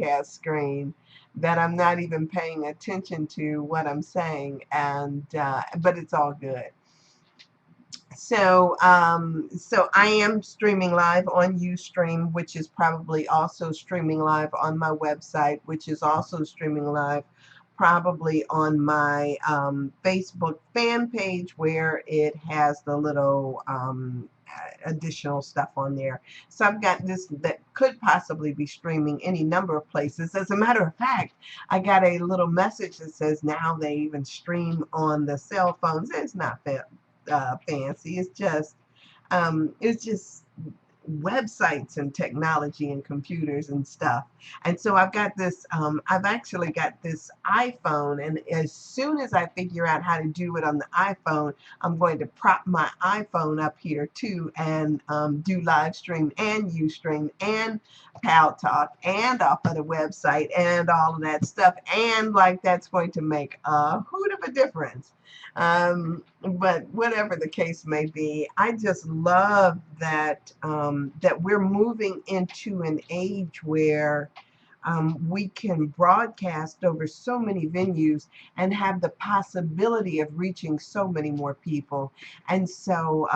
broadcast screen that I'm not even paying attention to what I'm saying, and but it's all good. So I am streaming live on Ustream, which is probably also streaming live on my website, which is also streaming live probably on my Facebook fan page, where it has the little additional stuff on there. So I've got this that could possibly be streaming any number of places. As a matter of fact, I got a little message that says now they even stream on the cell phones. It's not fancy. It's just websites and technology and computers and stuff. And so I've actually got this iPhone, and as soon as I figure out how to do it on the iPhone, I'm going to prop my iPhone up here too, and do live stream and Ustream and Pal Talk and off of the website and all of that stuff. And like that's going to make a hoot of a difference. But whatever the case may be, I just love that that we're moving into an age where we can broadcast over so many venues and have the possibility of reaching so many more people. And so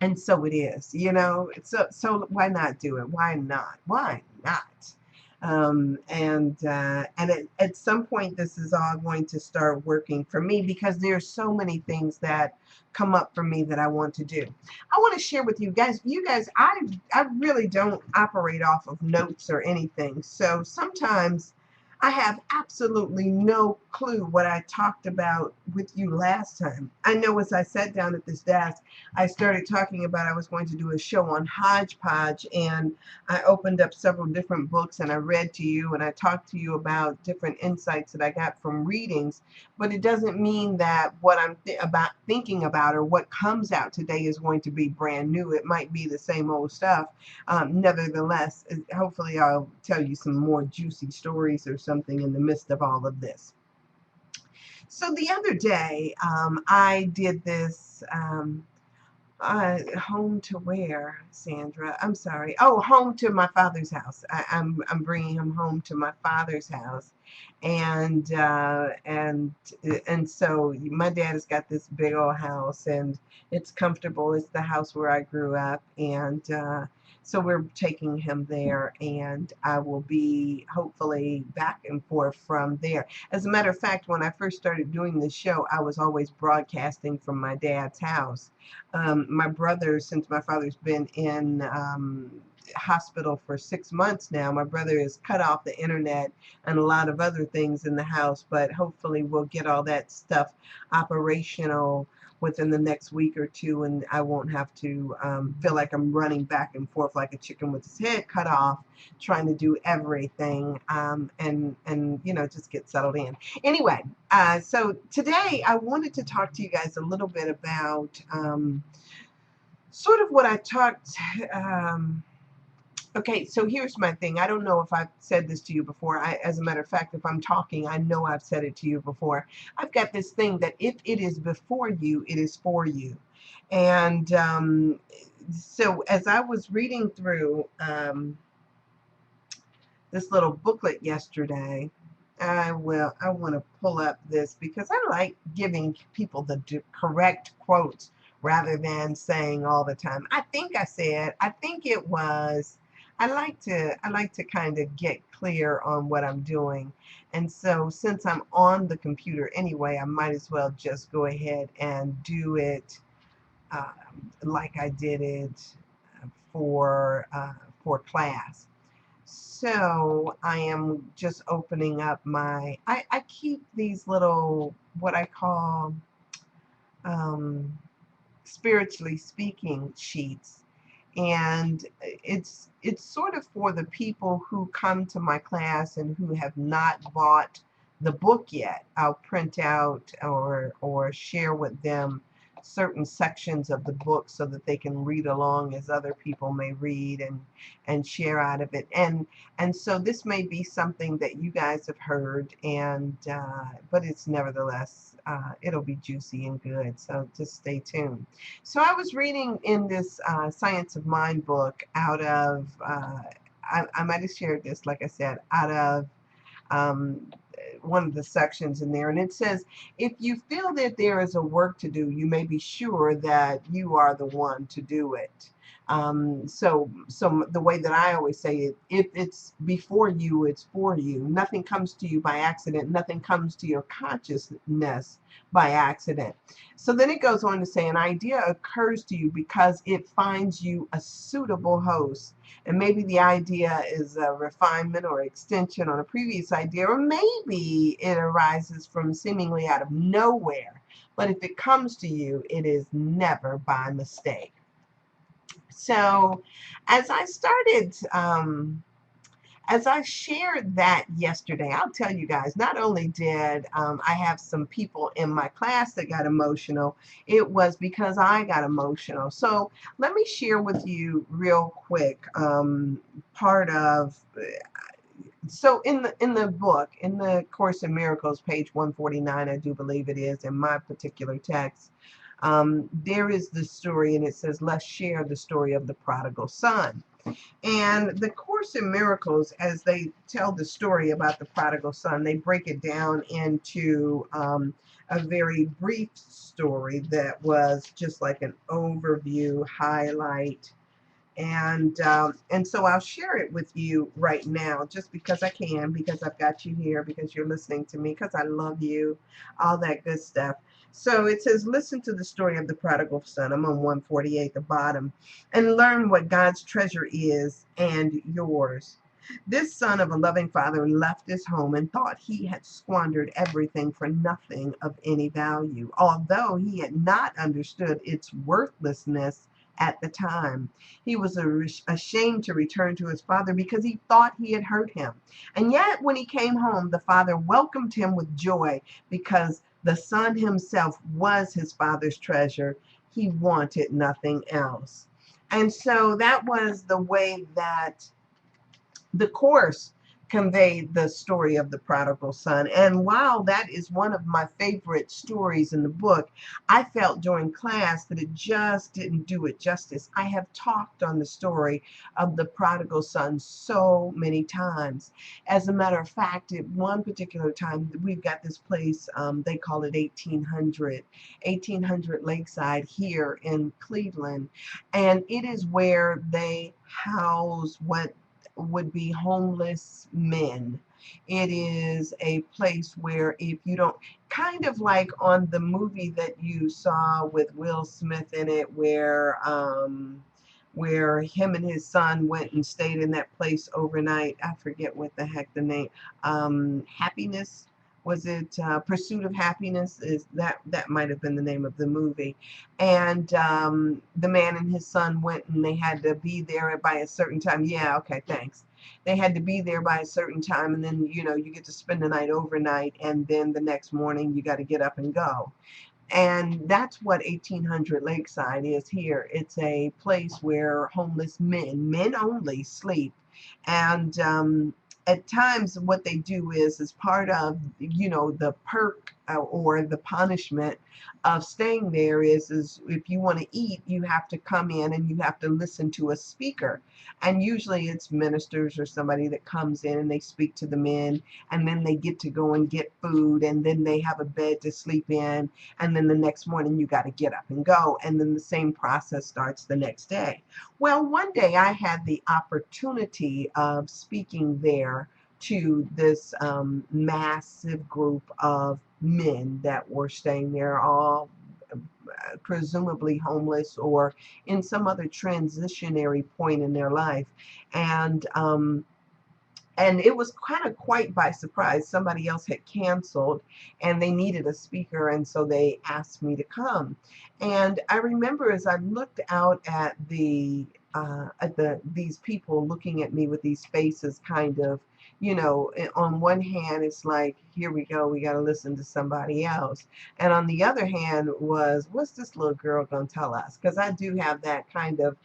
it is, so why not do it? Why not? Why not? And at some point, this is all going to start working for me, because there's so many things that come up for me that I want to do. I want to share with you guys. I really don't operate off of notes or anything. So sometimes I have absolutely no clue what I talked about with you last time. I know as I sat down at this desk, I started talking about I was going to do a show on hodgepodge, and I opened up several different books and I read to you and I talked to you about different insights that I got from readings. But it doesn't mean that what I'm thinking about or what comes out today is going to be brand new. It might be the same old stuff. Nevertheless, hopefully I'll tell you some more juicy stories or something in the midst of all of this. So the other day, I did this home to where, Sandra? I'm sorry. Oh, home to my father's house. I'm bringing him home to my father's house, and so my dad has got this big old house, and it's comfortable. It's the house where I grew up, and so we're taking him there, and I will be hopefully back and forth from there. As a matter of fact, when I first started doing this show, I was always broadcasting from my dad's house. My brother, since my father's been in hospital for 6 months now, my brother has cut off the internet and a lot of other things in the house, but hopefully we'll get all that stuff operational within the next week or two, and I won't have to feel like I'm running back and forth like a chicken with his head cut off, trying to do everything, and just get settled in. Anyway, so today I wanted to talk to you guys a little bit about sort of what I talked. Okay, so here's my thing. I don't know if I've said this to you before. As a matter of fact, if I'm talking, I know I've said it to you before. I've got this thing that if it is before you, it is for you. And so as I was reading through this little booklet yesterday, I want to pull up this because I like giving people the correct quotes rather than saying all the time. I think it was. I like to kind of get clear on what I'm doing. And so since I'm on the computer anyway, I might as well just go ahead and do it like I did it for class. So I am just opening up I keep these little, what I call spiritually speaking sheets. And it's sort of for the people who come to my class and who have not bought the book yet. I'll print out or share with them certain sections of the book so that they can read along as other people may read and share out of it. And so this may be something that you guys have heard, and but it's nevertheless it'll be juicy and good. So just stay tuned. So I was reading in this Science of Mind book out of I might have shared this, like I said, out of um, one of the sections in there, and it says, if you feel that there is a work to do, you may be sure that you are the one to do it. So the way that I always say it, if it's before you, it's for you. Nothing comes to you by accident. Nothing comes to your consciousness by accident. So then it goes on to say, an idea occurs to you because it finds you a suitable host. And maybe the idea is a refinement or extension on a previous idea, or maybe it arises from seemingly out of nowhere. But if it comes to you, it is never by mistake. So as I started, as I shared that yesterday, I'll tell you guys, not only did I have some people in my class that got emotional, it was because I got emotional. So let me share with you real quick part of, so in the book, in the Course in Miracles, page 149, I do believe it is, in my particular text, there is this story, and it says, let's share the story of the prodigal son. And the Course in Miracles, as they tell the story about the prodigal son, they break it down into a very brief story that was just like an overview, highlight. And so I'll share it with you right now, just because I can, because I've got you here, because you're listening to me, because I love you, all that good stuff. So it says, listen to the story of the prodigal son. I'm on 148, the bottom, and learn what God's treasure is and yours. This son of a loving father left his home and thought he had squandered everything for nothing of any value, although he had not understood its worthlessness at the time. He was ashamed to return to his father because he thought he had hurt him. And yet, when he came home, the father welcomed him with joy because the son himself was his father's treasure. He wanted nothing else. And so that was the way that the Course conveyed the story of the prodigal son. And while that is one of my favorite stories in the book, I felt during class that it just didn't do it justice. I have talked on the story of the prodigal son so many times. As a matter of fact, at one particular time, we've got this place, they call it 1800 Lakeside here in Cleveland. And it is where they house what would be homeless men. It is a place where, if you don't, kind of like on the movie that you saw with Will Smith in it, where him and his son went and stayed in that place overnight. I forget what the heck the name. Happiness, was it Pursuit of Happiness? Is that might have been the name of the movie? And the man and his son went, and they had to be there by a certain time. Yeah, okay, thanks. They had to be there by a certain time, and then you get to spend the night overnight, and then the next morning you got to get up and go. And that's what 1800 Lakeside is here. It's a place where homeless men only, sleep. And at times what they do is, as part of, the perk or the punishment of staying there is if you want to eat, you have to come in and you have to listen to a speaker. And usually it's ministers or somebody that comes in and they speak to the men, and then they get to go and get food, and then they have a bed to sleep in, and then the next morning you got to get up and go, and then the same process starts the next day. Well, one day I had the opportunity of speaking there to this massive group of men that were staying there, all presumably homeless or in some other transitionary point in their life. And and it was kind of quite by surprise. Somebody else had canceled and they needed a speaker, and so they asked me to come. And I remember, as I looked out at these people looking at me with these faces kind of on one hand, it's like, here we go, we got to listen to somebody else. And on the other hand was, what's this little girl going to tell us? Because I do have that kind of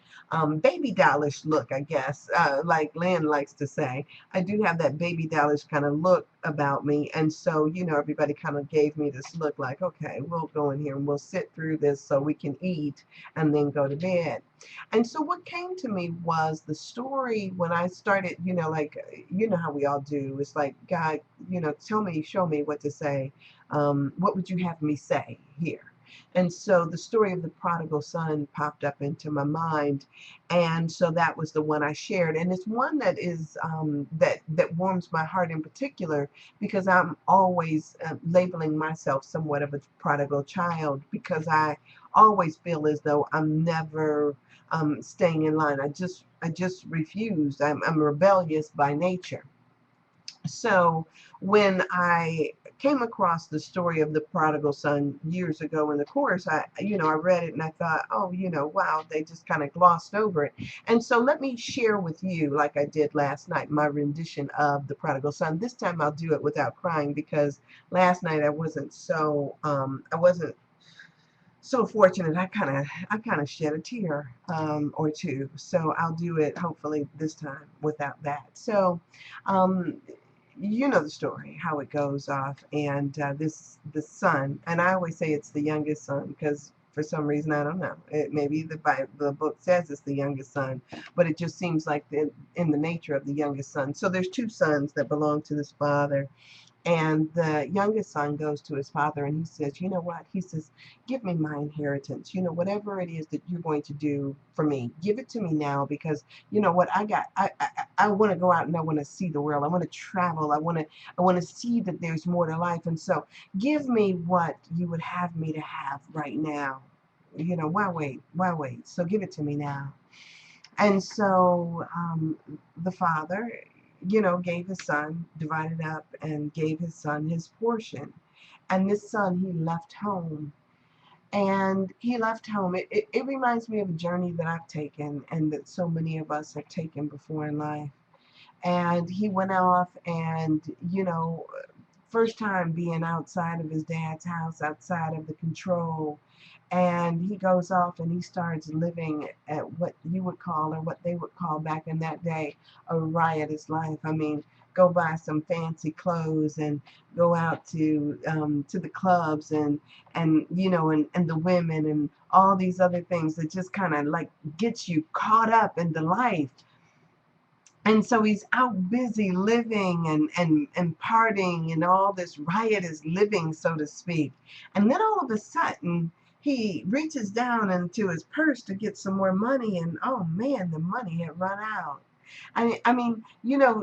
baby dollish look, I guess, like Lynn likes to say. I do have that baby dollish kind of look about me. And so, everybody kind of gave me this look like, okay, we'll go in here and we'll sit through this so we can eat and then go to bed. And so what came to me was the story when I started, like, how we all do. It's like, God, tell me, show me what to say. What would you have me say here? And so the story of the prodigal son popped up into my mind. And so that was the one I shared. And it's one that is, that warms my heart in particular, because I'm always labeling myself somewhat of a prodigal child, because I always feel as though I'm never staying in line. I just refused. I'm rebellious by nature. So when I came across the story of the prodigal son years ago in the course, I read it and I thought, oh, wow, they just kind of glossed over it. And so let me share with you, like I did last night, my rendition of the prodigal son. This time I'll do it without crying, because last night I wasn't so fortunate. I kind of shed a tear or two. So I'll do it hopefully this time without that. So um, you know the story, how it goes off, and the son, and I always say it's the youngest son, because for some reason, I don't know, maybe the book says it's the youngest son, but it just seems like in the nature of the youngest son. So there's two sons that belong to this father, and the youngest son goes to his father and he says, you know what? He says, give me my inheritance. Whatever it is that you're going to do for me, give it to me now, because you know what? I want to go out and I want to see the world. I want to travel. I want to see that there's more to life. And so give me what you would have me to have right now. Why wait? Why wait? So give it to me now. And so the father, gave his son, divided up, and gave his son his portion. And this son, he left home. And he left home. It reminds me of a journey that I've taken and that so many of us have taken before in life. And he went off and, first time being outside of his dad's house, outside of the control. And he goes off and he starts living at what you would call, or what they would call back in that day, a riotous life. I mean, go buy some fancy clothes and go out to the clubs, and the women and all these other things that just kind of like gets you caught up in the life. And so he's out busy living and partying and all this riotous living, so to speak. And then all of a sudden, he reaches down into his purse to get some more money, and oh man, the money had run out. I mean,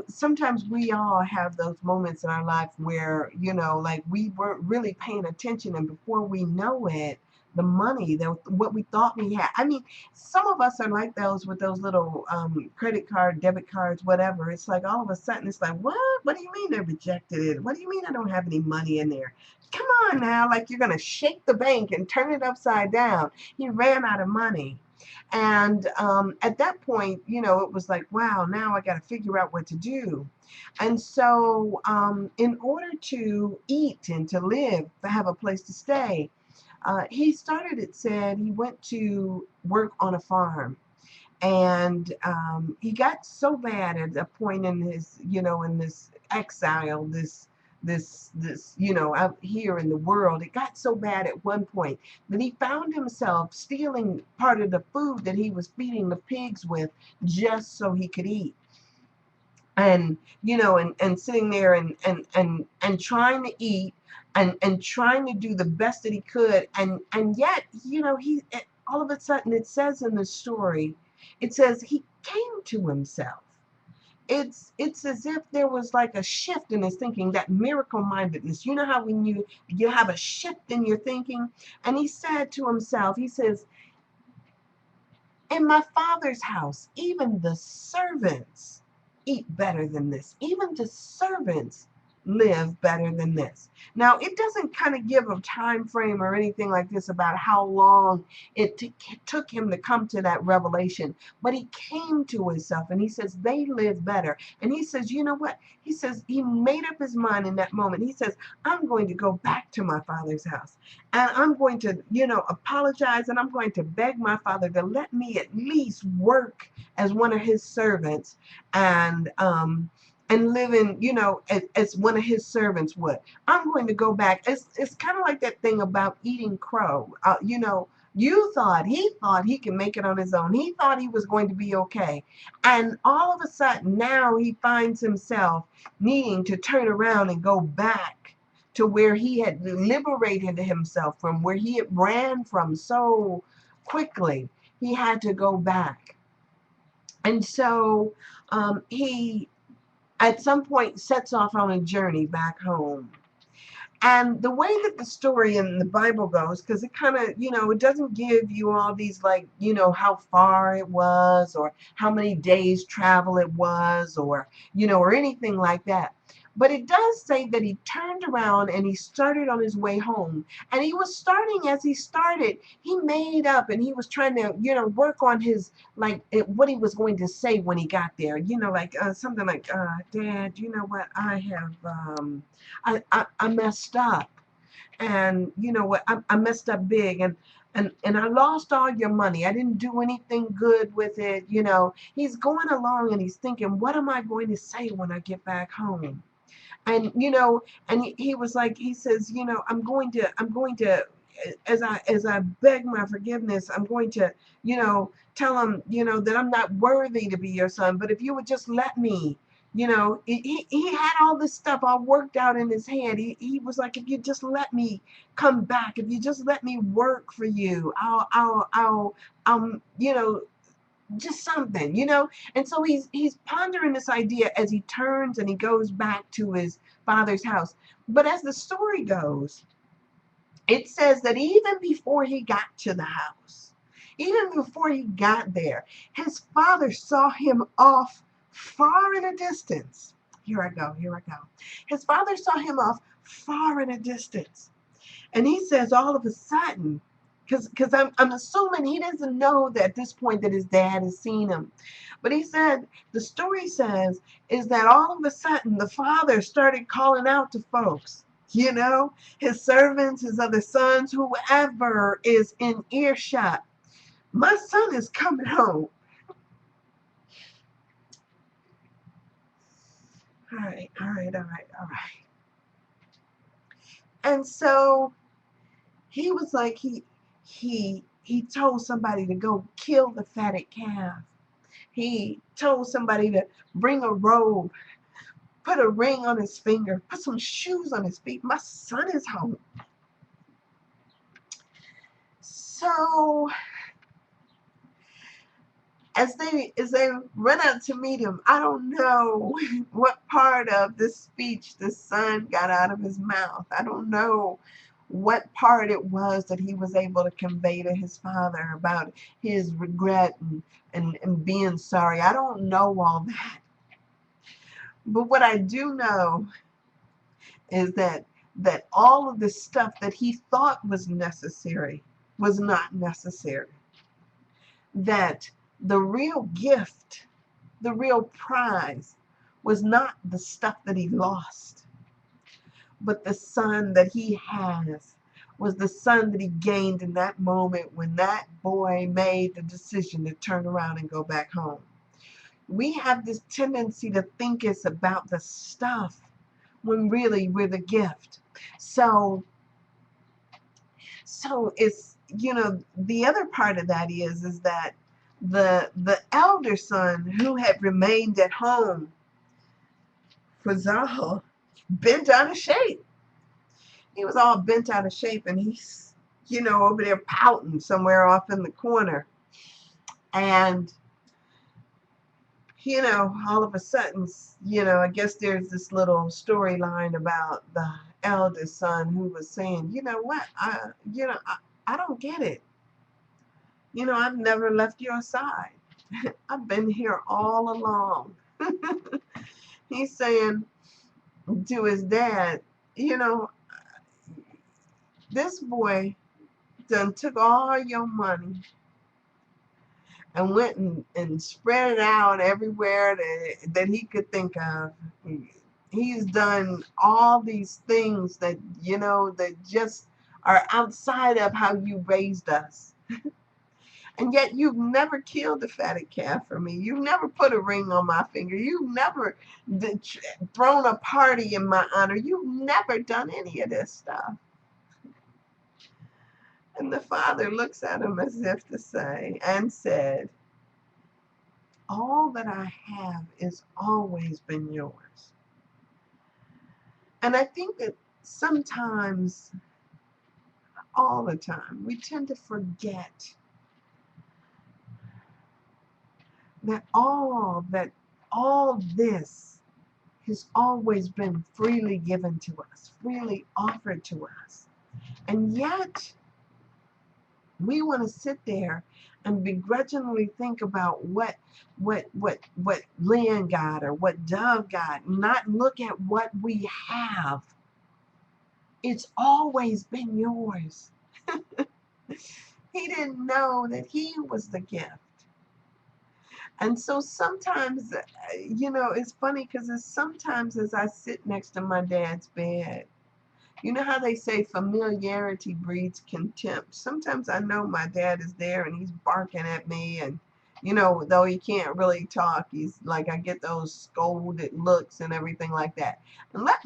sometimes we all have those moments in our life where, like we weren't really paying attention, and before we know it, the money, what we thought we had. I mean, some of us are like those with those little credit card, debit cards, whatever. It's like all of a sudden, it's like, what? What do you mean they rejected it? What do you mean I don't have any money in there? Come on now, like you're gonna shake the bank and turn it upside down. He ran out of money. And at that point, it was like, wow, now I got to figure out what to do. And so, in order to eat and to live, to have a place to stay, he started, it said, he went to work on a farm. And he got so bad at a point in his, in this exile, this out here in the world, it got so bad at one point that he found himself stealing part of the food that he was feeding the pigs with, just so he could eat. And and sitting there and trying to eat, and trying to do the best that he could, and yet, he all of a sudden, it says in the story, it says he came to himself. It's as if there was like a shift in his thinking, that miracle mindedness. You know how when you have a shift in your thinking. And he said to himself, he says, in my father's house, even the servants eat better than this. Even the servants live better than this. Now, it doesn't kind of give a time frame or anything like this about how long it took him to come to that revelation, but he came to himself and he says, they live better. And he says, you know what? He says, he made up his mind in that moment. He says, I'm going to go back to my father's house and I'm going to, apologize, and I'm going to beg my father to let me at least work as one of his servants and live in, as one of his servants would. I'm going to go back. It's kind of like that thing about eating crow. He thought he could make it on his own. He thought he was going to be okay. And all of a sudden, now he finds himself needing to turn around and go back to where he had liberated himself from, where he had ran from so quickly. He had to go back. And so he, at some point, sets off on a journey back home. And the way that the story in the Bible goes, because it kind of, it doesn't give you all these, like, how far it was or how many days travel it was, or, or anything like that. But it does say that he turned around and he started on his way home. And he was starting, as he started, he made up and he was trying to, work on his, like, what he was going to say when he got there. Like something like, Dad, you know what, I have, I messed up. And you know what, I messed up big, and I lost all your money. I didn't do anything good with it. He's going along and he's thinking, what am I going to say when I get back home? And and he was like, he says, I'm going to, as I beg my forgiveness, I'm going to, tell him, that I'm not worthy to be your son, but if you would just let me, he had all this stuff all worked out in his head. He was like, if you just let me come back, if you just let me work for you, I'll just something, And so he's pondering this idea as he turns and he goes back to his father's house. But as the story goes, it says that even before he got to the house, even before he got there, his father saw him off far in a distance. Here I go. His father saw him off far in a distance. And he says all of a sudden, because I'm assuming he doesn't know that at this point that his dad has seen him. But he said, the story says, is that all of a sudden the father started calling out to folks, his servants, his other sons, whoever is in earshot. My son is coming home. All right. And so he was like, he told somebody to go kill the fatted calf. He told somebody to bring a robe, put a ring on his finger, put some shoes on his feet. My son is home. So as they run out to meet him, I don't know what part of this speech the son got out of his mouth. I don't know what part it was that he was able to convey to his father about his regret and being sorry. I don't know all that. But what I do know is that all of the stuff that he thought was necessary was not necessary. That the real gift, the real prize, was not the stuff that he lost, but the son that he has, was the son that he gained in that moment when that boy made the decision to turn around and go back home. We have this tendency to think it's about the stuff when really we're the gift. So it's, the other part of that is that the elder son who had remained at home was all bent out of shape. He was all bent out of shape, and he's, over there pouting somewhere off in the corner. And, all of a sudden, I guess there's this little storyline about the eldest son who was saying, you know what, I don't get it. I've never left your side. I've been here all along. He's saying, to his dad, you know, this boy done took all your money and went and spread it out everywhere that he could think of. He's done all these things that, you know, that just are outside of how you raised us. And yet you've never killed a fatted calf for me. You've never put a ring on my finger. You've never thrown a party in my honor. You've never done any of this stuff. And the father looks at him as if to say, and said, all that I have is always been yours. And I think that sometimes, all the time, we tend to forget that all this has always been freely given to us, freely offered to us. And yet we want to sit there and begrudgingly think about what Lynn got or what Dove got, not look at what we have. It's always been yours. He didn't know that he was the gift. And so sometimes, you know, it's funny because sometimes as I sit next to my dad's bed, you know how they say familiarity breeds contempt. Sometimes I know my dad is there and he's barking at me, and, you know, though he can't really talk, he's like, I get those scolded looks and everything like that. And let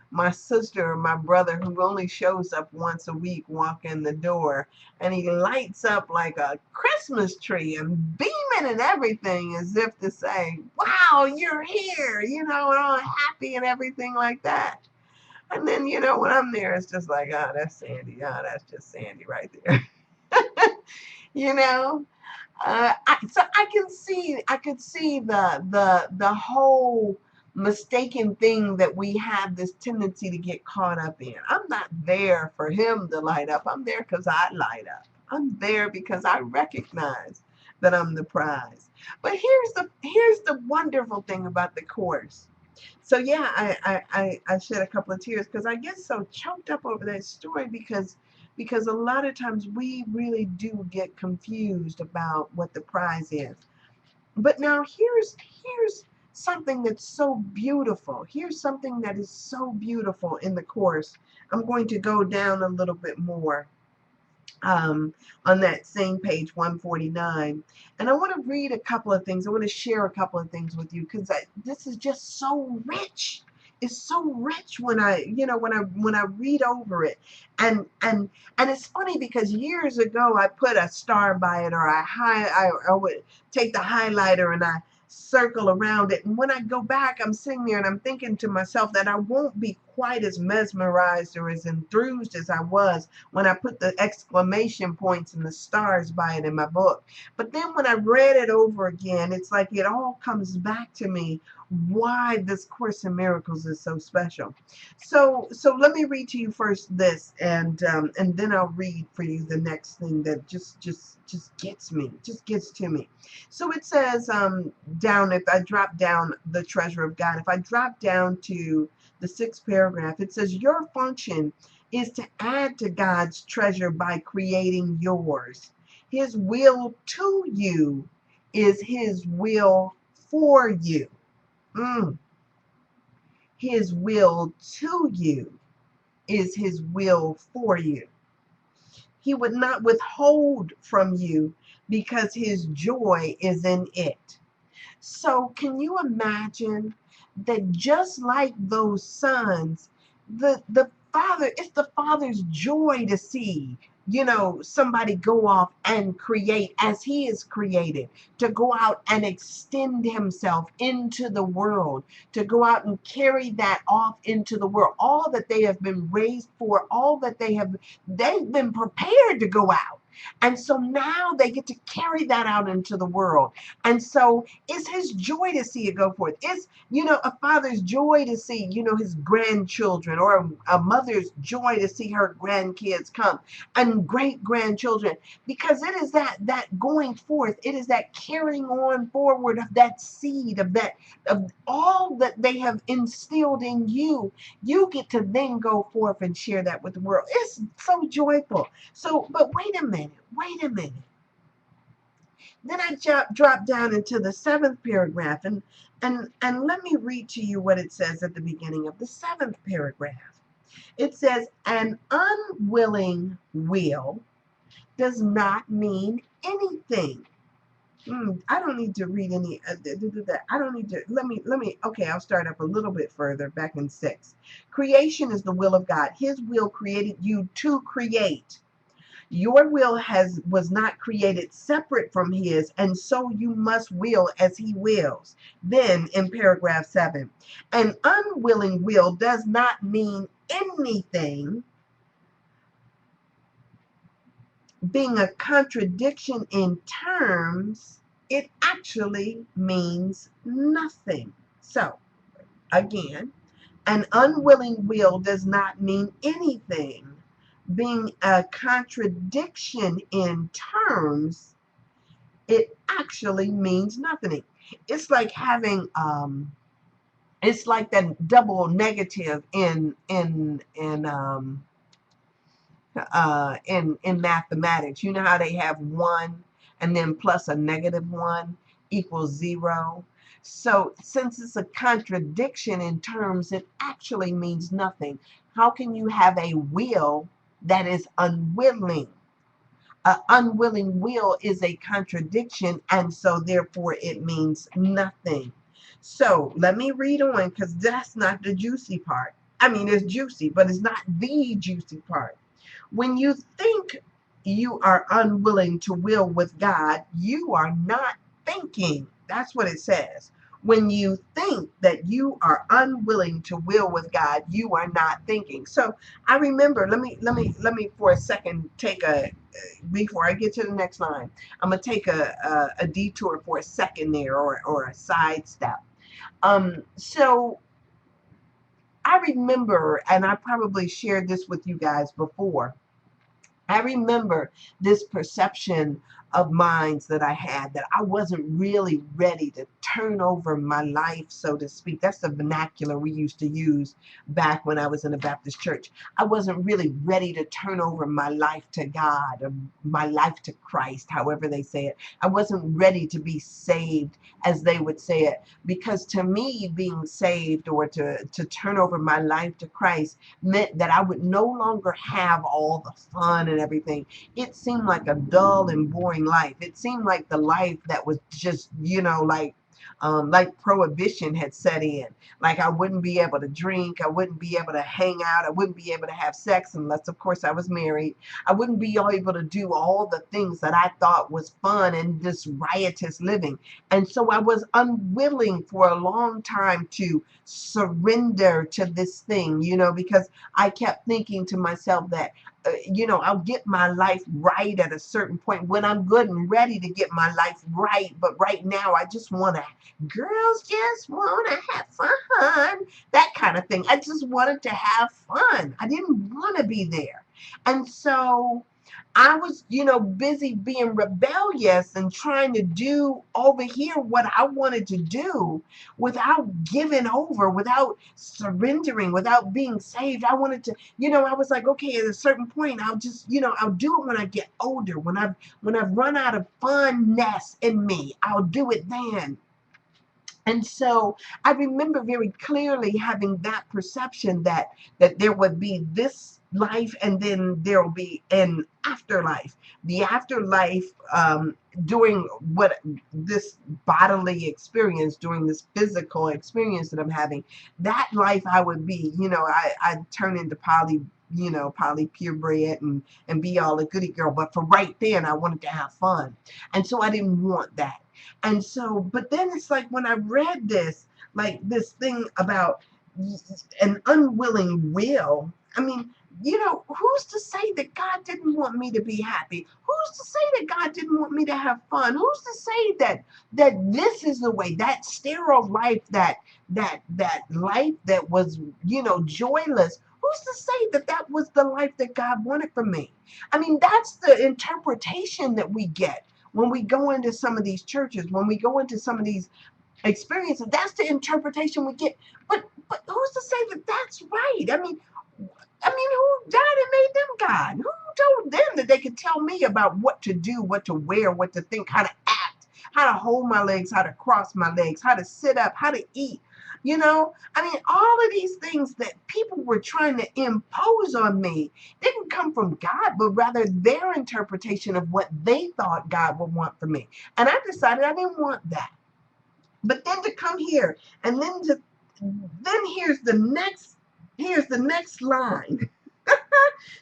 my sister or my brother, who only shows up once a week, walk in the door, and he lights up like a Christmas tree and beaming and everything, as if to say, wow, you're here, you know, and all happy and everything like that. And then, you know, when I'm there, it's just like, oh, that's Sandy. Oh, that's just Sandy right there. You know, so I could see the whole mistaken thing that we have this tendency to get caught up in. I'm not there for him to light up. I'm there because I light up. I'm there because I recognize that I'm the prize. But here's the wonderful thing about the course. So yeah, I shed a couple of tears because I get so choked up over that story because a lot of times we really do get confused about what the prize is. But now here's something that's so beautiful. Here's something that is so beautiful in the course. I'm going to go down a little bit more on that same page 149, and I want to read a couple of things. I want to share a couple of things with you because this is just so rich. It's so rich when I, you know, when I read over it, and it's funny because years ago I put a star by it, or I would take the highlighter and I circle around it, and when I go back, I'm sitting there and I'm thinking to myself that I won't be quite as mesmerized or as enthused as I was when I put the exclamation points and the stars by it in my book. But then when I read it over again, it's like it all comes back to me why this Course in Miracles is so special. So let me read to you first this, and then I'll read for you the next thing that just gets me, just gets to me. So it says down, if I drop down the treasure of God, if I drop down to the 6th paragraph, it says your function is to add to God's treasure by creating yours. His will to you is his will for you. His will to you is his will for you. He would not withhold from you because his joy is in it. So can you imagine that just like those sons, the father, it's the father's joy to see, you know, somebody go off and create as he is created, to go out and extend himself into the world, to go out and carry that off into the world, all that they have been raised for, all that they've been prepared to go out. And so now they get to carry that out into the world. And so it's his joy to see it go forth. It's, a father's joy to see, his grandchildren, or a mother's joy to see her grandkids come and great grandchildren, because it is that going forth. It is that carrying on forward of that seed, of all that they have instilled in you. You get to then go forth and share that with the world. It's so joyful. So, but wait a minute. Then I drop down into the seventh paragraph, and let me read to you what it says at the beginning of the seventh paragraph. It says, an unwilling will does not mean anything. I don't need to read any. I don't need to. Okay, I'll start up a little bit further, back in 6. Creation is the will of God. His will created you to create. Your will was not created separate from his, and so you must will as he wills. Then in paragraph 7, an unwilling will does not mean anything. Being a contradiction in terms, it actually means nothing. So, again, an unwilling will does not mean anything. Being a contradiction in terms, it actually means nothing. It's like having it's like that double negative in mathematics. You know how they have 1 and then plus a -1 equals 0. So since it's a contradiction in terms, it actually means nothing. How can you have a will that is unwilling? An unwilling will is a contradiction, and so therefore it means nothing. So let me read on, because that's not the juicy part. I mean, it's juicy, but it's not the juicy part. When you think you are unwilling to will with God, you are not thinking. That's what it says. When you think that you are unwilling to will with God, you are not thinking. So I remember, let me for a second take a, before I get to the next line, I'm gonna take a detour for a second there, or a sidestep. So I remember, and I probably shared this with you guys before, I remember this perception of minds that I had, that I wasn't really ready to turn over my life, so to speak. That's the vernacular we used to use back when I was in a Baptist church. I wasn't really ready to turn over my life to God, or my life to Christ, however they say it. I wasn't ready to be saved, as they would say it, because to me, being saved, or to turn over my life to Christ, meant that I would no longer have all the fun and everything. It seemed like a dull and boring life. It seemed like the life that was just, like prohibition had set in. Like I wouldn't be able to drink, I wouldn't be able to hang out, I wouldn't be able to have sex unless, of course, I was married. I wouldn't be able to do all the things that I thought was fun and this riotous living. And so I was unwilling for a long time to surrender to this thing, because I kept thinking to myself that, I'll get my life right at a certain point when I'm good and ready to get my life right. But right now, I just want to, girls just want to have fun, that kind of thing. I just wanted to have fun. I didn't want to be there. And so I was, busy being rebellious and trying to do over here what I wanted to do without giving over, without surrendering, without being saved. I wanted to, I was like, okay, at a certain point, I'll just, I'll do it when I get older, when I've run out of funness in me, I'll do it then. And so I remember very clearly having that perception that there would be this life, and then there will be an afterlife. The afterlife, during what this bodily experience, during this physical experience that I'm having, that life I would be, I'd turn into Polly purebred and be all a goody girl. But for right then, I wanted to have fun. And so I didn't want that. And so, but then it's like when I read this, like this thing about an unwilling will, I mean, who's to say that God didn't want me to be happy? Who's to say that God didn't want me to have fun? Who's to say that this is the way, that sterile life, that life that was, joyless? Who's to say that that was the life that God wanted for me? I mean, that's the interpretation that we get when we go into some of these churches, when we go into some of these experiences. That's the interpretation we get. But who's to say that that's right? I mean, who died and made them God? Who told them that they could tell me about what to do, what to wear, what to think, how to act, how to hold my legs, how to cross my legs, how to sit up, how to eat? I mean, all of these things that people were trying to impose on me didn't come from God, but rather their interpretation of what they thought God would want for me. And I decided I didn't want that. But then to come here, and then here's the next line.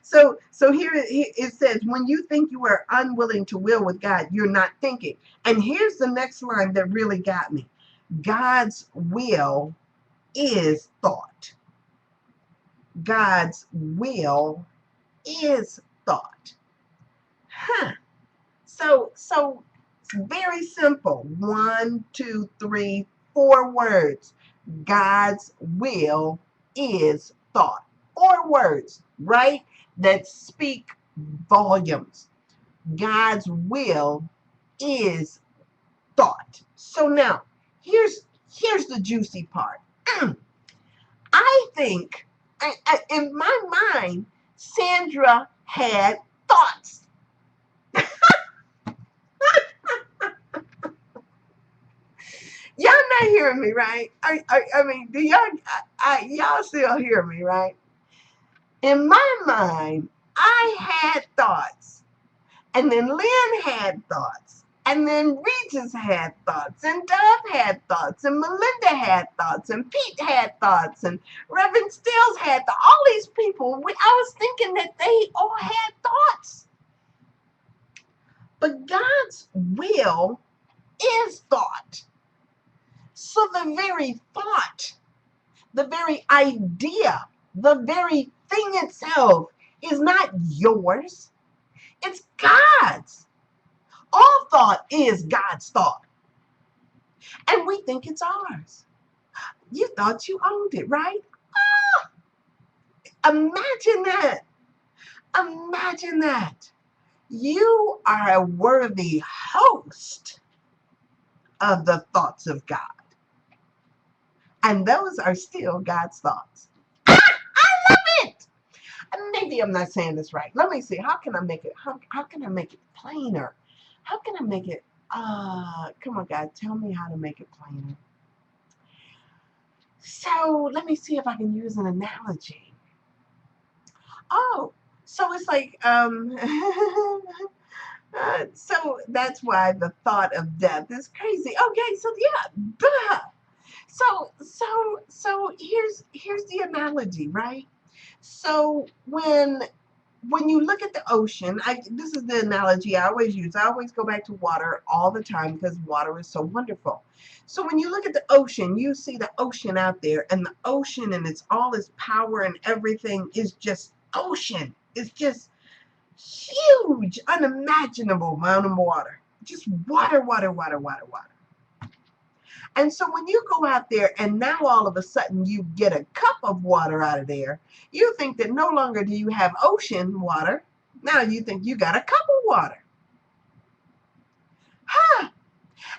So here it says, when you think you are unwilling to will with God, you're not thinking. And here's the next line that really got me. God's will is thought. God's will is thought. Huh. So it's very simple. 1, 2, 3, 4 words. God's will is thought. 4 words, right? That speak volumes. God's will is thought. So now, here's the juicy part. I think, in my mind, Sandra had thoughts. Y'all not hearing me, right? I mean, do y'all still hear me, right? In my mind, I had thoughts, and then Lynn had thoughts, and then Regis had thoughts, and Dove had thoughts, and Melinda had thoughts, and Pete had thoughts, and Reverend Stills had thoughts. All these people, I was thinking that they all had thoughts. But God's will is thought. So the very thought, the very idea, the very thing itself is not yours. It's God's. All thought is God's thought. And we think it's ours. You thought you owned it, right? Imagine that. Imagine that. You are a worthy host of the thoughts of God. And those are still God's thoughts. I love it. Maybe I'm not saying this right. Let me see. How can I make it? How can I make it plainer? How can I make it? Come on, God, tell me how to make it plainer. So let me see if I can use an analogy. Oh, so it's like so that's why the thought of death is crazy. Okay, so yeah, so here's the analogy, right? So when you look at the ocean, this is the analogy I always use. I always go back to water all the time because water is so wonderful. So when you look at the ocean, you see the ocean out there, and the ocean and all its power and everything is just ocean. It's just huge, unimaginable amount of water. Just water, water, water, water, water. And so when you go out there and now all of a sudden you get a cup of water out of there, you think that no longer do you have ocean water. Now you think you got a cup of water. Huh.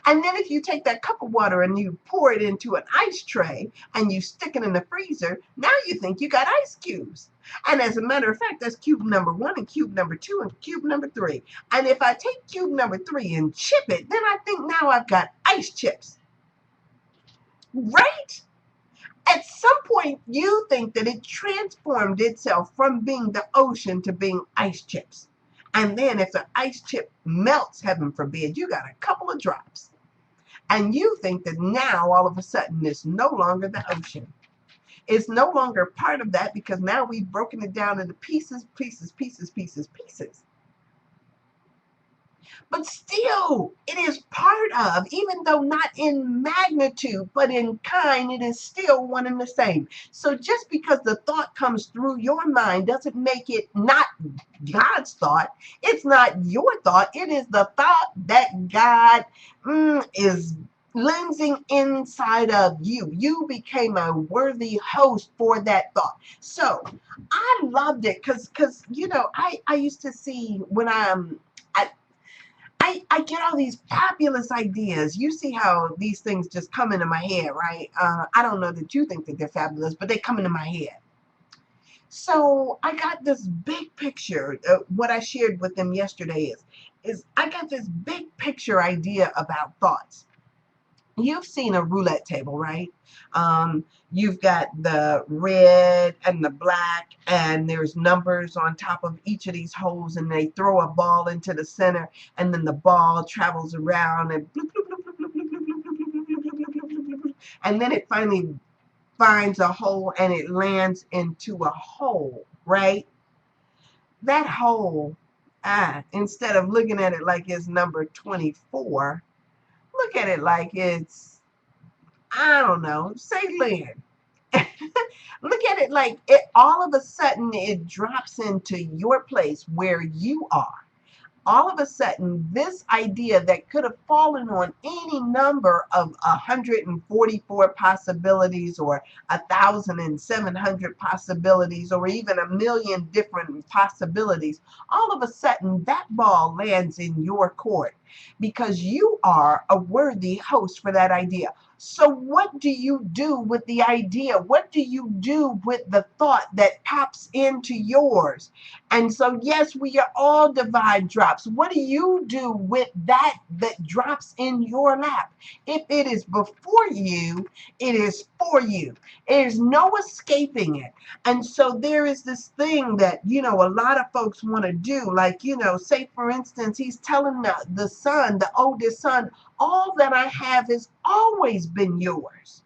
And then if you take that cup of water and you pour it into an ice tray and you stick it in the freezer, now you think you got ice cubes. And as a matter of fact, that's cube number 1 and cube number 2 and cube number 3. And if I take cube number 3 and chip it, then I think now I've got ice chips. Right? At some point, you think that it transformed itself from being the ocean to being ice chips. And then if the ice chip melts, heaven forbid, you got a couple of drops. And you think that now, all of a sudden, it's no longer the ocean. It's no longer part of that because now we've broken it down into pieces, pieces, pieces, pieces, pieces. But still, it is part of, even though not in magnitude, but in kind, it is still one and the same. So just because the thought comes through your mind doesn't make it not God's thought. It's not your thought. It is the thought that God is lensing inside of you. You became a worthy host for that thought. So I loved it because I used to see when I I get all these fabulous ideas. You see how these things just come into my head, right? I don't know that you think that they're fabulous, but they come into my head. So I got this big picture. What I shared with them yesterday is I got this big picture idea about thoughts. You've seen a roulette table, right? You've got the red and the black, and there's numbers on top of each of these holes, and they throw a ball into the center, and then the ball travels around and bloop, bloop, bloop, bloop, bloop, bloop, bloop, bloop, bloop, bloop, bloop, bloop, bloop, bloop, and then it finally finds a hole and it lands into a hole, right? That hole, instead of looking at it like it's number 24, look at it like it's, I don't know, say Lynn. Look at it like it all of a sudden it drops into your place where you are. All of a sudden, this idea that could have fallen on any number of 144 possibilities or 1,700 possibilities or even a million different possibilities, all of a sudden that ball lands in your court because you are a worthy host for that idea. So what do you do with the idea? What do you do with the thought that pops into yours? And so, yes, we are all divine drops. What do you do with that drops in your lap? If it is before you, it is for you. There's no escaping it. And so there is this thing that, a lot of folks want to do. Like, say, for instance, he's telling the son, the oldest son, all that I have has always been yours.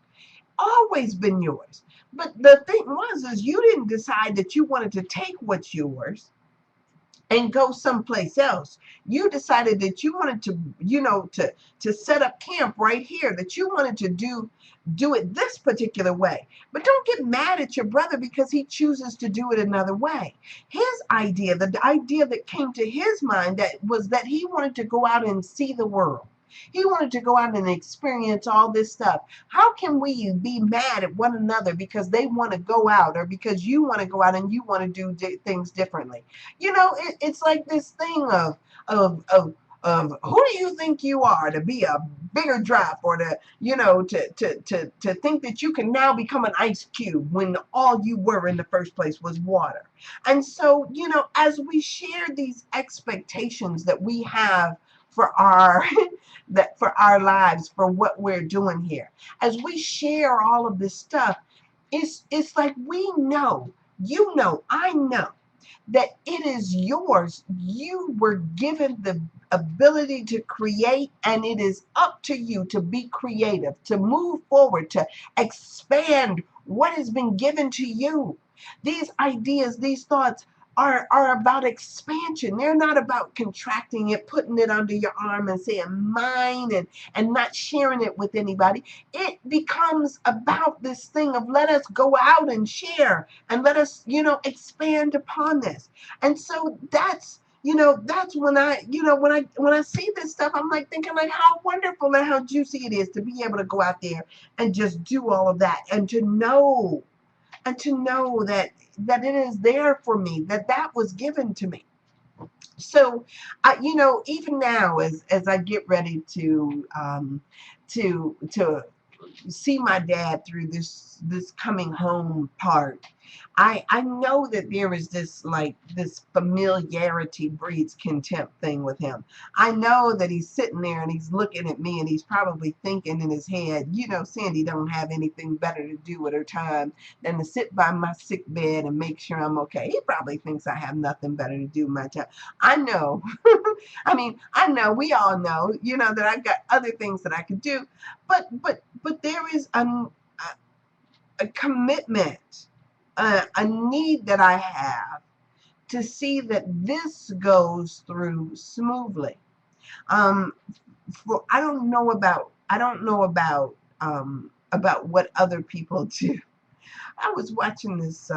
Always been yours. But the thing is you didn't decide that you wanted to take what's yours and go someplace else. You decided that you wanted to, to set up camp right here, that you wanted to do it this particular way. But don't get mad at your brother because he chooses to do it another way. His idea, the idea that came to his mind that was that he wanted to go out and see the world. He wanted to go out and experience all this stuff. How can we be mad at one another because they want to go out or because you want to go out and you want to do things differently? It's like this thing of who do you think you are to be a bigger drop or to think that you can now become an ice cube when all you were in the first place was water. And so, as we share these expectations that we have for our that for our lives, for what we're doing here, as we share all of this stuff, it's like we know, I know that it is yours. You were given the ability to create, and it is up to you to be creative, to move forward, to expand what has been given to you. These ideas, these thoughts are about expansion. They're not about contracting it, putting it under your arm and saying mine and not sharing it with anybody. It becomes about this thing of let us go out and share and let us, expand upon this. And so that's when I see this stuff, I'm like thinking like how wonderful and how juicy it is to be able to go out there and just do all of that and to know that it is there for me, that was given to me. So, even now, as I get ready to see my dad through this coming home part, I know that there is this familiarity breeds contempt thing with him. I know that he's sitting there and he's looking at me and he's probably thinking in his head, Sandy don't have anything better to do with her time than to sit by my sick bed and make sure I'm okay. He probably thinks I have nothing better to do with my time. I know. I know, we all know, that I've got other things that I could do, but there is a commitment, a need that I have to see that this goes through smoothly. Um, I don't know about what other people do. I was watching this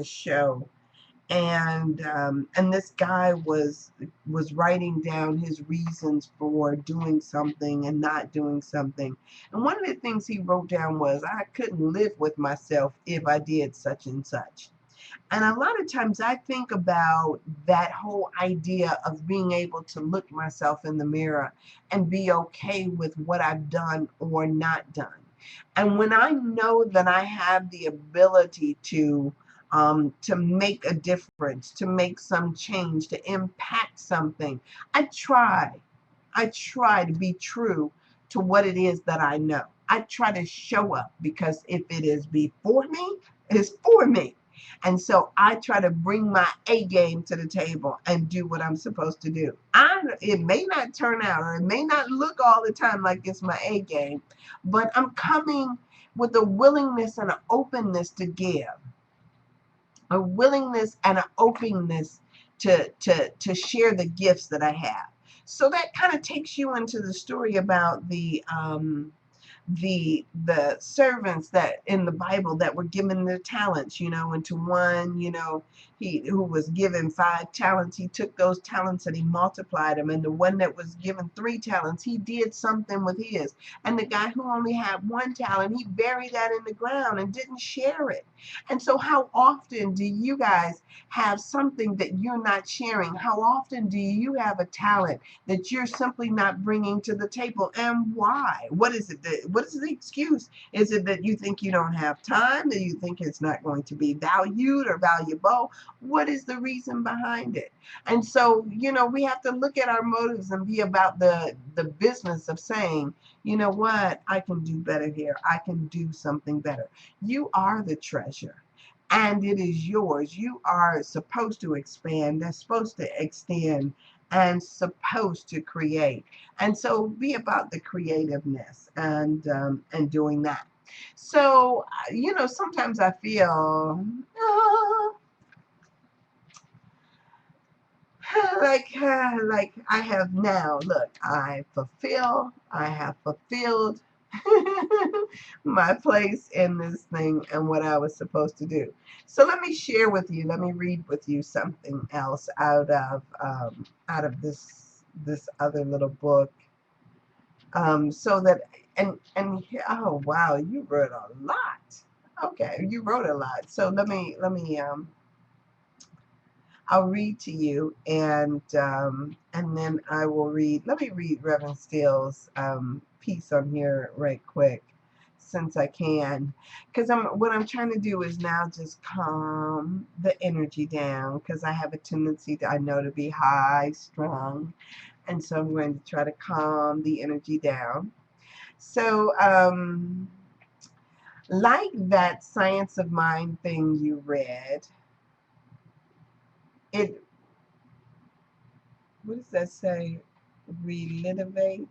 show, and this guy was writing down his reasons for doing something and not doing something. And one of the things he wrote down was, I couldn't live with myself if I did such and such. And a lot of times I think about that whole idea of being able to look myself in the mirror and be okay with what I've done or not done. And when I know that I have the ability to make a difference, to make some change, to impact something, I try. I try to be true to what it is that I know. I try to show up, because if it is before me, it's for me. And so I try to bring my A game to the table and do what I'm supposed to do. It may not turn out, or it may not look all the time like it's my A game, but I'm coming with a willingness and an openness to give, a willingness and an openness to share the gifts that I have. So that kind of takes you into the story about the servants that in the Bible that were given their talents, and to one, he who was given 5 talents, he took those talents and he multiplied them. And the one that was given 3 talents, he did something with his. And the guy who only had 1 talent, he buried that in the ground and didn't share it. And so how often do you guys have something that you're not sharing? How often do you have a talent that you're simply not bringing to the table, and why? What is the excuse? Is it that you think you don't have time, that you think it's not going to be valued or valuable? What is the reason behind it? And so, we have to look at our motives and be about the business of saying, you know what, I can do better here. I can do something better. You are the treasure, and it is yours. You are supposed to expand, that's supposed to extend, and supposed to create. And so be about the creativeness and doing that. So sometimes I feel like I have now, look, I have fulfilled my place in this thing and what I was supposed to do. So let me read with you something else out of this other little book. So that and oh wow, you wrote a lot. Okay, you wrote a lot. So let me I'll read to you, and then I will read. Let me read Reverend Steele's piece on here right quick, since I can, because what I'm trying to do is now just calm the energy down, because I have a tendency I know to be high strung, and so I'm going to try to calm the energy down. So like that Science of Mind thing you read, it what does that say? Relativate,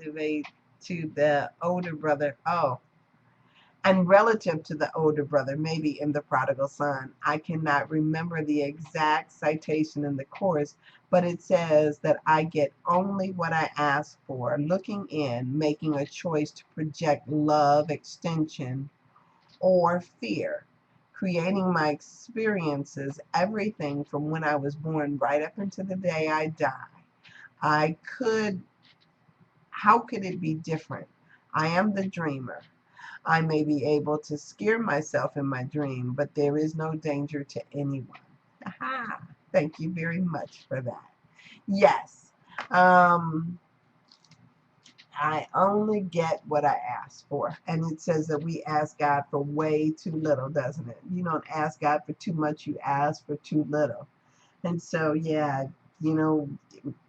relativate to the older brother. Oh, and relative to the older brother, maybe in the prodigal son. I cannot remember the exact citation in the course, but it says that I get only what I ask for, looking in, making a choice to project love, extension, or fear, creating my experiences, everything from when I was born right up until the day I die. I could, how could it be different? I am the dreamer. I may be able to scare myself in my dream, but there is no danger to anyone. Aha! Thank you very much for that. Yes. I only get what I ask for. And it says that we ask God for way too little, doesn't it? You don't ask God for too much, you ask for too little. And so, yeah, you know,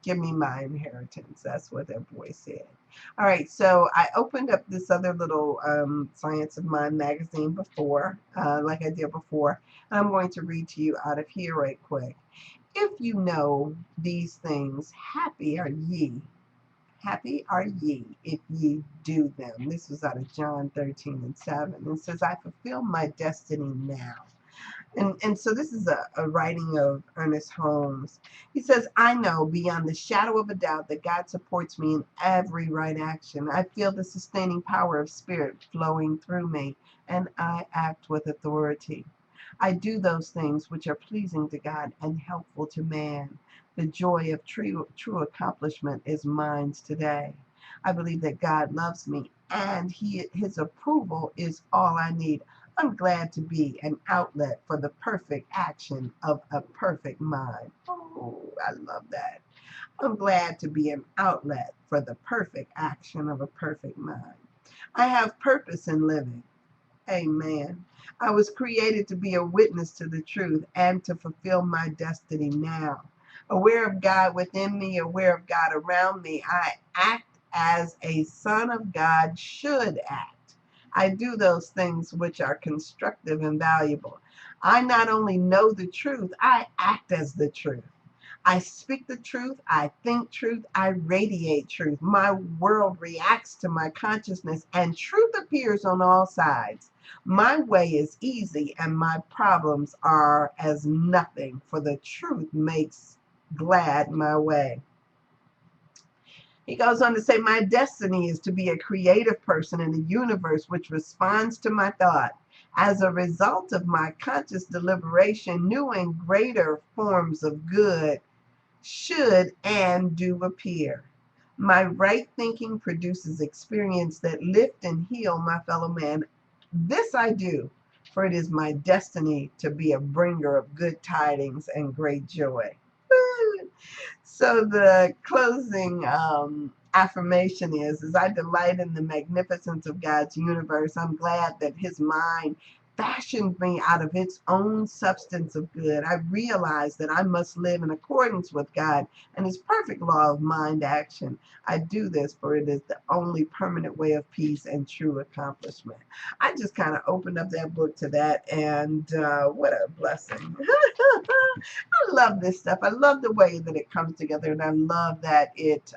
give me my inheritance. That's what that boy said. All right, so I opened up this other little Science of Mind magazine before, like I did before. And I'm going to read to you out of here right quick. If you know these things, happy are ye if ye do them. This was out of John 13:7. It says, I fulfill my destiny now. And so this is a writing of Ernest Holmes. He says, I know beyond the shadow of a doubt that God supports me in every right action. I feel the sustaining power of spirit flowing through me, and I act with authority. I do those things which are pleasing to God and helpful to man. The joy of true accomplishment is mine today. I believe that God loves me and his approval is all I need. I'm glad to be an outlet for the perfect action of a perfect mind. Oh, I love that. I'm glad to be an outlet for the perfect action of a perfect mind. I have purpose in living. Amen. I was created to be a witness to the truth and to fulfill my destiny now. Aware of God within me, aware of God around me, I act as a son of God should act. I do those things which are constructive and valuable. I not only know the truth, I act as the truth. I speak the truth, I think truth, I radiate truth. My world reacts to my consciousness, and truth appears on all sides. My way is easy, and my problems are as nothing, for the truth makes glad my way. He goes on to say, my destiny is to be a creative person in a universe which responds to my thought. As a result of my conscious deliberation, new and greater forms of good should and do appear. My right thinking produces experience that lift and heal my fellow man. This I do, for it is my destiny to be a bringer of good tidings and great joy. So the closing affirmation is I delight in the magnificence of God's universe. I'm glad that his mind fashioned me out of its own substance of good. I realize that I must live in accordance with God and his perfect law of mind action. I do this for it is the only permanent way of peace and true accomplishment. I just kind of opened up that book to that, and what a blessing. I love this stuff. I love the way that it comes together, and I love that it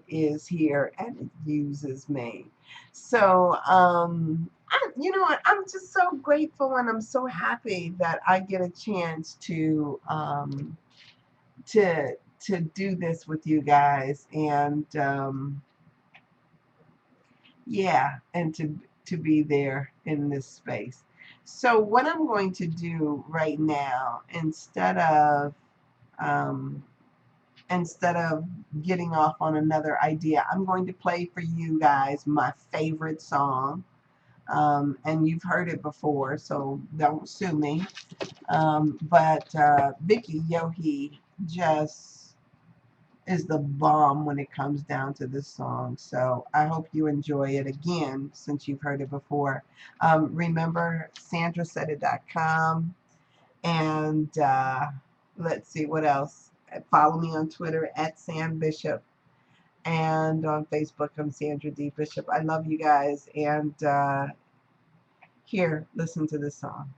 is here and it uses me. So, you know what? I'm just so grateful and I'm so happy that I get a chance to to do this with you guys, and yeah, and to be there in this space. So what I'm going to do right now, um, instead of getting off on another idea, I'm going to play for you guys my favorite song. And you've heard it before, so don't sue me. But Vicky Yohe just is the bomb when it comes down to this song. So I hope you enjoy it again since you've heard it before. Remember, sandrasaidit.com, and let's see what else. Follow me on Twitter at Sam Bishop, and on Facebook I'm Sandra D. Bishop. I love you guys, and here, listen to this song.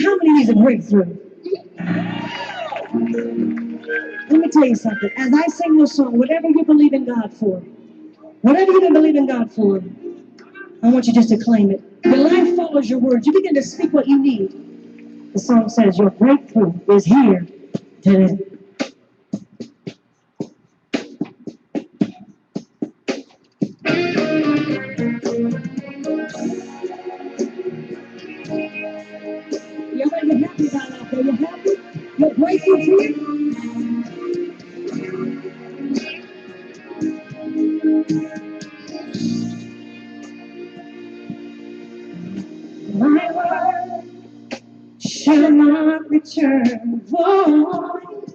How many needs a breakthrough? Let me tell you something. As I sing this song, whatever you believe in God for, whatever you believe in God for, I want you just to claim it. Your life follows your words. You begin to speak what you need. The song says your breakthrough is here today. Y'all better get happy about out there. You happy? Your breakthrough's here. My word shall not return void.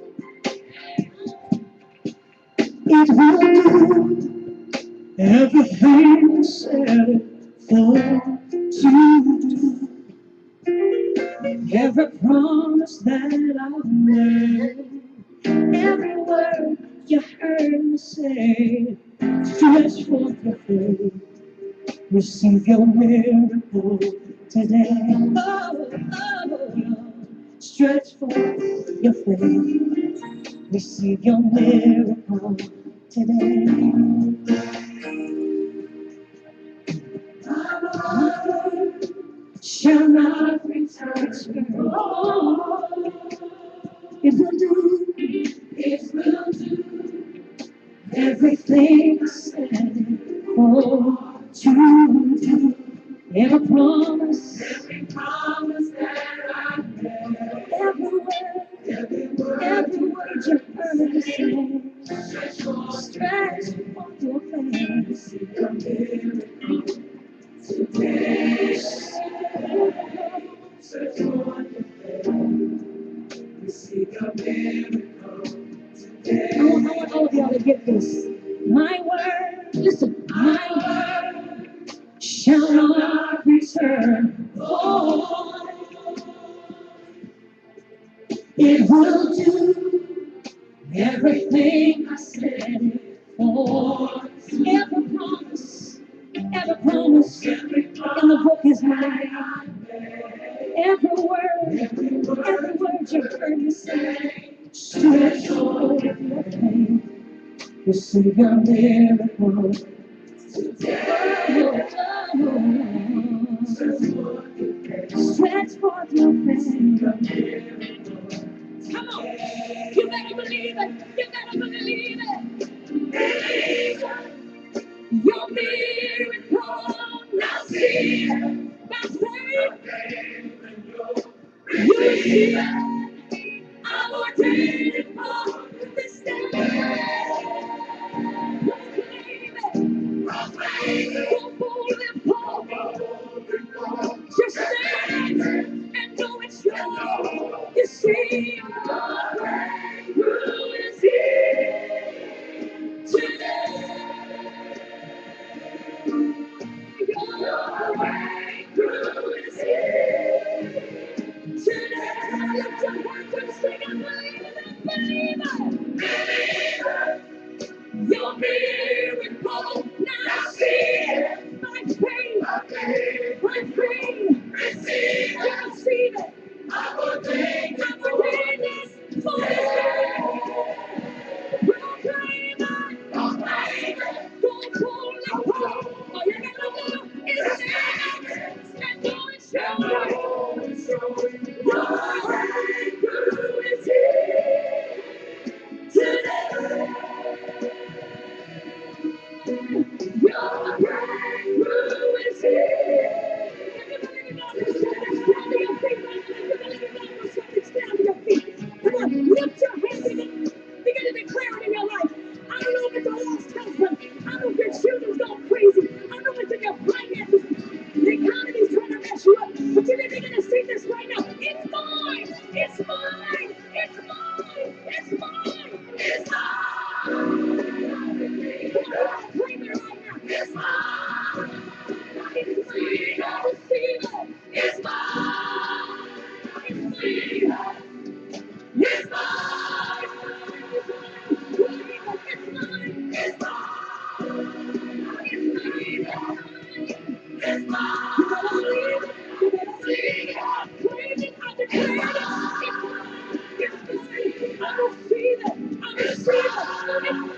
It will do everything said for to do. Every promise that I've made, every word you heard me say, stretch forth your faith, receive your miracle today. Oh, oh, stretch forth your faith, receive your miracle today. My word shall not return to God. It will do. It will do everything I said for to do. Every promise that I made, every word you heard me say, stretch forth your faith, see a miracle today. Stretch forth your faith, receive a miracle today. I want all of y'all to get this. My word, listen, my word shall not return. Oh, it will do everything I said for. Every promise in the book is mine. Every word you heard me say, stretch forth your faith, receive your miracle today. Stretch forth your faith. Come on, you better believe it. You better believe it. Believe your miracle now. See it by faith. You see it. I'm ordained for this day. Proclaim it. Go boldly forward. Just stand and know it's yours. You see, your breakthrough is here today. Your breakthrough is here today. Lift your hands and sing and believe it, believe it. Believe it. Your miracle now. See it by faith. By faith. Receive it. Receive it. I'm ordained this for this day. Proclaim it. Proclaim it. Go boldly forward. All you gotta do is stand and know it's yours. Your breakthrough is here today. Your breakthrough is here. Everybody know this. Stand to your feet. Everybody know something. Stand to your feet. Come on, lift your hands and begin to declare it in your life. I don't know if it's a lost husband. I don't know if your children's going crazy. I don't know if it's in your finances. The economy's trying to mess you up. But you need to begin to see this right now. It's mine. It's mine. It's mine. It's mine. It's mine. Come on, claim it right now. It's mine. It's mine. It's mine. It's mine. It's mine. It's mine. It's mine. It's mine. You better believe it. You better believe it. Praise it. I declare it. It's mine. I receive it. I receive it. It's mine.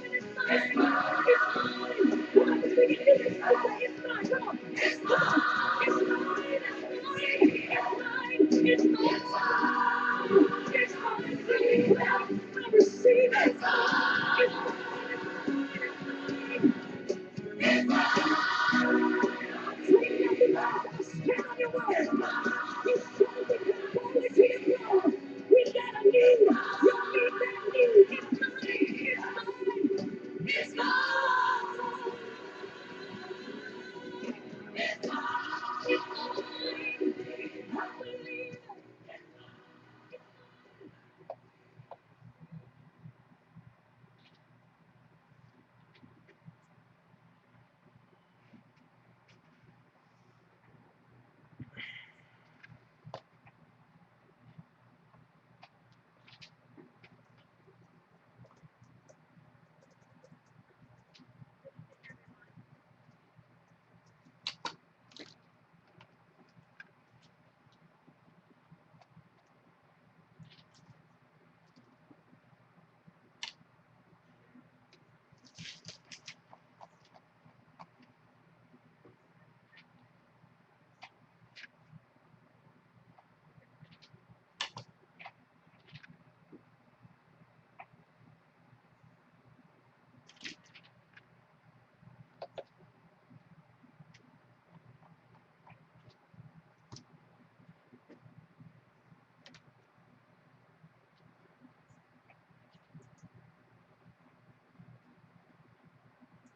It's mine. It's mine. It's mine. Come on. It's mine. It's mine. It's mine. It's mine. It's mine. It's mine.